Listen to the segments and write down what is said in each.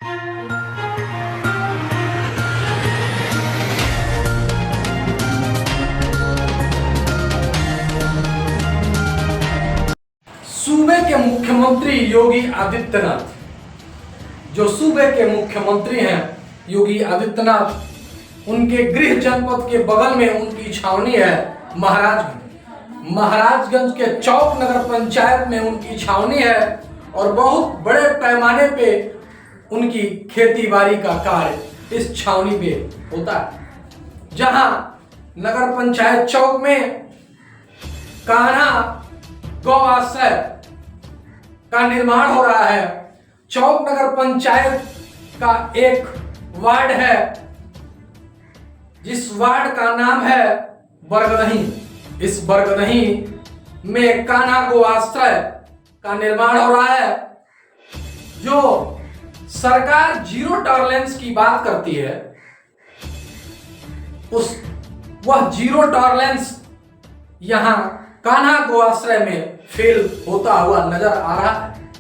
सूबे के मुख्यमंत्री योगी आदित्यनाथ, जो सूबे के मुख्यमंत्री हैं योगी आदित्यनाथ, उनके गृह जनपद के बगल में उनकी छावनी है महाराजगंज के चौक नगर पंचायत में उनकी छावनी है और बहुत बड़े पैमाने पे उनकी खेती बाड़ी का कार्य इस छावनी पे होता है। जहां नगर पंचायत चौक में कान्हा गौ आश्रय का निर्माण हो रहा है। चौक नगर पंचायत का एक वार्ड है जिस वार्ड का नाम है बरगदही। इस बरगदही में कान्हा गौ आश्रय का निर्माण हो रहा है। जो सरकार जीरो टॉलरेंस की बात करती है, वह जीरो टॉलरेंस यहां कान्हा गौ आश्रय में फेल होता हुआ नजर आ रहा है।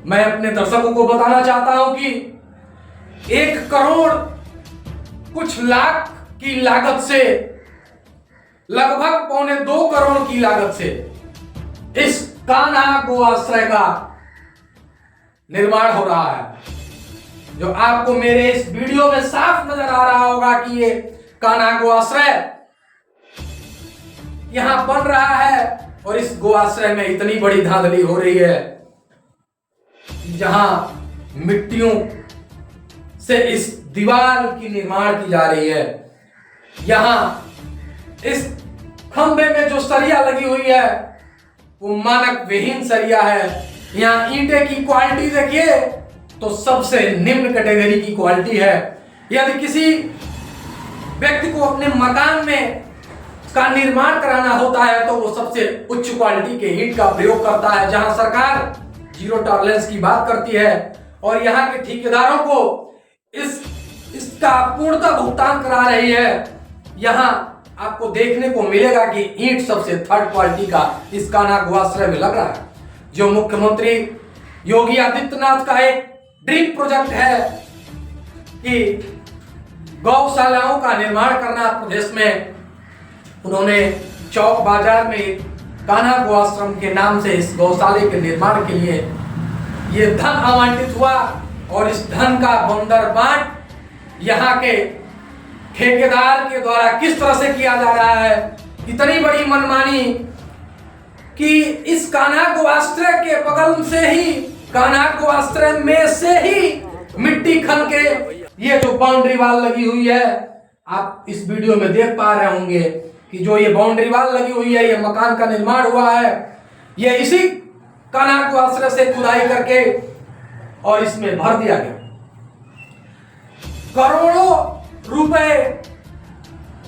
मैं अपने दर्शकों को बताना चाहता हूं कि 1 करोड़ कुछ लाख की लागत से लगभग 1.25 करोड़ की लागत से इस कान्हा गौ आश्रय का निर्माण हो रहा है। जो आपको मेरे इस वीडियो में साफ नजर आ रहा होगा कि ये कान्हा गौ आश्रय यहां बन रहा है और इस गौ आश्रय में इतनी बड़ी धांधली हो रही है जहां मिट्टियों से इस दीवार की निर्माण की जा रही है। यहां इस खंभे में जो सरिया लगी हुई है वो मानक विहीन सरिया है। यहां ईंटे की क्वालिटी देखिए तो सबसे निम्न कैटेगरी की क्वालिटी है। यदि किसी व्यक्ति को अपने मकान में का निर्माण कराना होता है तो वो सबसे उच्च क्वालिटी के ईंट का प्रयोग करता है। जहां सरकार जीरो टॉलरेंस की बात करती है और यहाँ के ठेकेदारों को इसका पूर्णतः भुगतान करा रही है। यहाँ आपको देखने को मिलेगा कि ईंट सबसे थर्ड क्वालिटी का इस कान्हा गौ आश्रय में लग रहा है। जो मुख्यमंत्री योगी आदित्यनाथ का एक ड्रीम प्रोजेक्ट है कि गौशालाओं का निर्माण करना प्रदेश में, उन्होंने चौक बाजार में कान्हा गौ आश्रम के नाम से इस गौशाले के निर्माण के लिए ये धन आवंटित हुआ और इस धन का बंदरबांट यहाँ के ठेकेदार के द्वारा किस तरह से किया जा रहा है। इतनी बड़ी मनमानी कि इस कान्हा गौ आश्रय के बगल से ही, कान्हा गौ आश्रय में से ही मिट्टी खन के ये जो बाउंड्री वाल लगी हुई है, आप इस वीडियो में देख पा रहे होंगे कि जो ये बाउंड्री वाल लगी हुई है, ये मकान का निर्माण हुआ है, ये इसी कान्हा गौ आश्रय से खुदाई करके और इसमें भर दिया गया। करोड़ों रुपए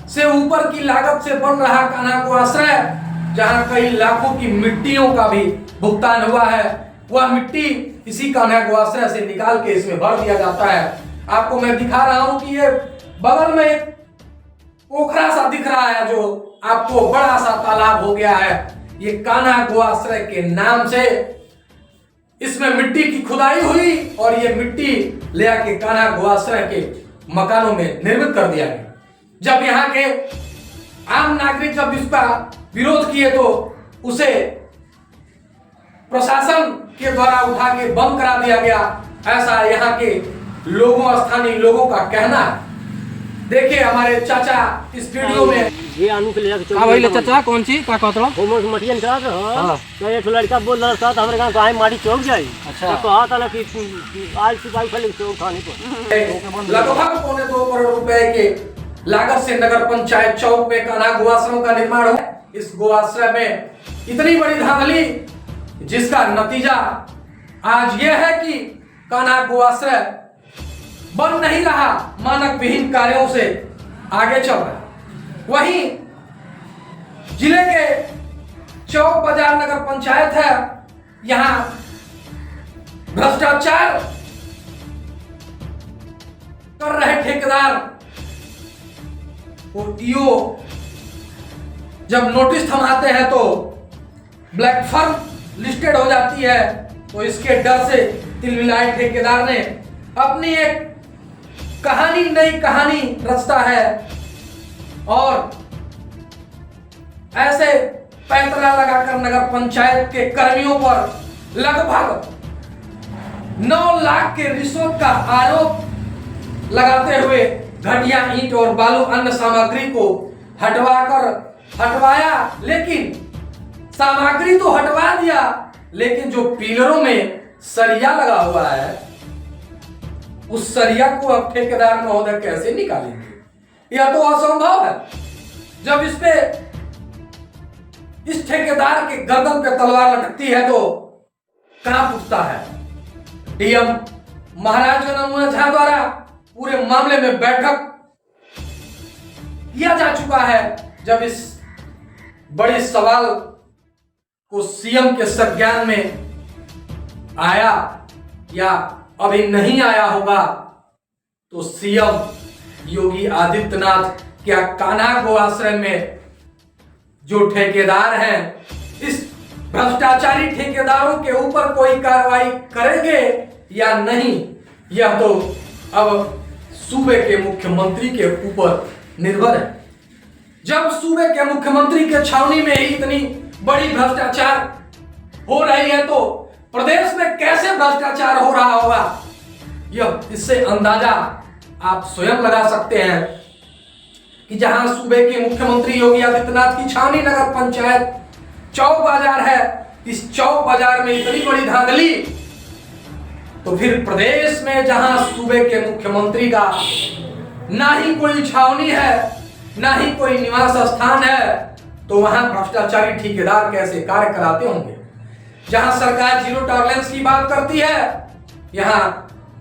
से ऊपर की लागत से बन रहा कान्हा गौ आश्रय, जहां कई लाखों की मिट्टियों का भी भुगतान हुआ है, वह मिट्टी इसी कान्हा गौ आश्रय से निकाल के इसमें भर दिया जाता है। आपको मैं दिखा रहा हूं कि ये बगल में एक पोखरा सा दिख रहा है जो आपको बड़ा सा तालाब हो गया है। ये कान्हा गौ आश्रय के नाम से इसमें मिट्टी की खुदाई हुई और ये मिट्टी ले आके कान्हा गौ आश्रय के मकानों में निर्मित कर दिया गया। जब यहाँ के आम नागरिक जब इसका विरोध किए तो उसे प्रशासन के द्वारा उठा के बंद करा दिया गया, ऐसा यहाँ के लोगों, स्थानीय लोगों का कहना है। देखिए हमारे चाचा इस वीडियो में ये आनू के ले जाके भाई चाचा कौन सी का कहत रहो होमवर्क मटियन करा हां तो एक लड़का बोल रहा था हमारे गांव का माड़ी चौक जाई। अच्छा तो कहा था ना कि आज सुबह खाली चौक खाने पर लगभग 1.25 करोड़ रुपए के लागत से नगर पंचायत चौक में कान्हा गौ आश्रम का निर्माण हुआ। इस गौ आश्रय में इतनी बड़ी धांधली जिसका नतीजा आज यह है कि कान्हा गौ आश्रय बन नहीं रहा, मानक विहीन कार्यों से आगे चल रहा है। वहीं जिले के चौक बाजार नगर पंचायत है, यहां भ्रष्टाचार कर रहे ठेकेदार को ईओ जब नोटिस थमाते हैं तो ब्लैक फर्म लिस्टेड हो जाती है, तो इसके डर से तिलमिलाए ठेकेदार ने अपनी एक कहानी, नई कहानी रचता है और ऐसे पैंतरा लगाकर नगर पंचायत के कर्मियों पर लगभग 9 लाख के रिश्वत का आरोप लगाते हुए घटिया ईंट और बालू अन्य सामग्री को हटवाया, लेकिन सामग्री तो हटवा दिया, लेकिन जो पिलरों में सरिया लगा हुआ है उस सरिया को अब ठेकेदार महोदय कैसे निकालेंगे? यह तो असंभव है। जब इस ठेकेदार के गर्दन पे तलवार लटकती है तो कांप उठता है। डीएम महाराज नमूना झा द्वारा पूरे मामले में बैठक किया जा चुका है। जब इस बड़े सवाल को सीएम के संज्ञान में आया या अभी नहीं आया होगा तो सीएम योगी आदित्यनाथ क्या कान्हा गो आश्रम में जो ठेकेदार हैं इस भ्रष्टाचारी ठेकेदारों के ऊपर कोई कार्रवाई करेंगे या नहीं, यह तो अब सूबे के मुख्यमंत्री के ऊपर निर्भर है। जब सूबे के मुख्यमंत्री के छावनी में ही इतनी बड़ी भ्रष्टाचार हो रही है तो प्रदेश में कैसे भ्रष्टाचार हो रहा होगा, यह इससे अंदाजा आप स्वयं लगा सकते हैं कि जहां सूबे के मुख्यमंत्री योगी आदित्यनाथ की छावनी नगर पंचायत चौक बाजार है, इस चौक बाजार में इतनी बड़ी धांधली, तो फिर प्रदेश में जहां सूबे के मुख्यमंत्री का ना ही कोई छावनी है ना ही कोई निवास स्थान है, तो वहां भ्रष्टाचारी ठेकेदार कैसे कार्य कराते होंगे? जहां सरकार जीरो टॉलरेंस की बात करती है, यहां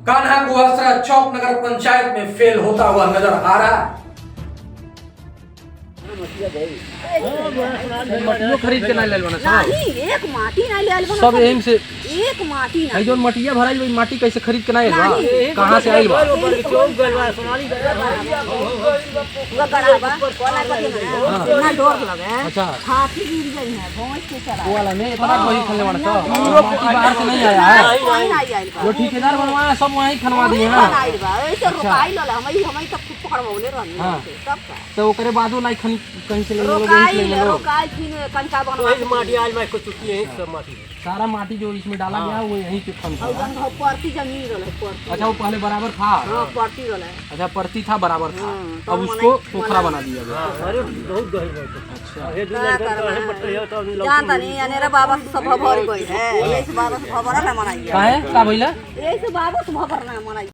कान्हा गोआसरा चौक नगर पंचायत में फेल होता हुआ नजर आ रहा है। मटियो खरीद के ना ले लेना नहीं, एक माटी ना ले लेना सब एम से एक माटी ना है। जो मटिया भराई वही माटी कैसे खरीद के ना आइल बा? कहां से आइल बा? गड़ावा कोना कथि ना ना डर लगे। अच्छा, हाथी गिर गई है भैंस के चरा वो वाला में इतना वही खनने वाला था, माटी बाहर से नहीं आया है। कोई नहीं आइल बा, जो ठेकेदार बनवाया सब वहीं खनवा दिए हां हैं। आइल बा ऐसे रोकाई लला हम तब खूब पकड़वले रहनी तब का तो ओकरे बादो लाई खन कहीं से ले लो, रोकाई फिर कंचा बनवा तो माटी आइल में कुछ चुकी है सब माटी सारा माटी जो इसमें डाला गया वो यहीं पे खन था। और परती जमीन रहल परती। अच्छा, वो पहले बराबर था। हां परती रहल। अच्छा, परती था, बराबर था, तो अब उसको पोखरा बना दिया गया। अरे बहुत गहरी बात है। अच्छा, ये दो लड़का तो है पट्टिया तो अभी जानता नहीं अनेरा बाबा सब भर गई है, ऐसे बाबा से भर ना मनाई काहे का भइला? ऐसे बाबा से भर ना मनाई।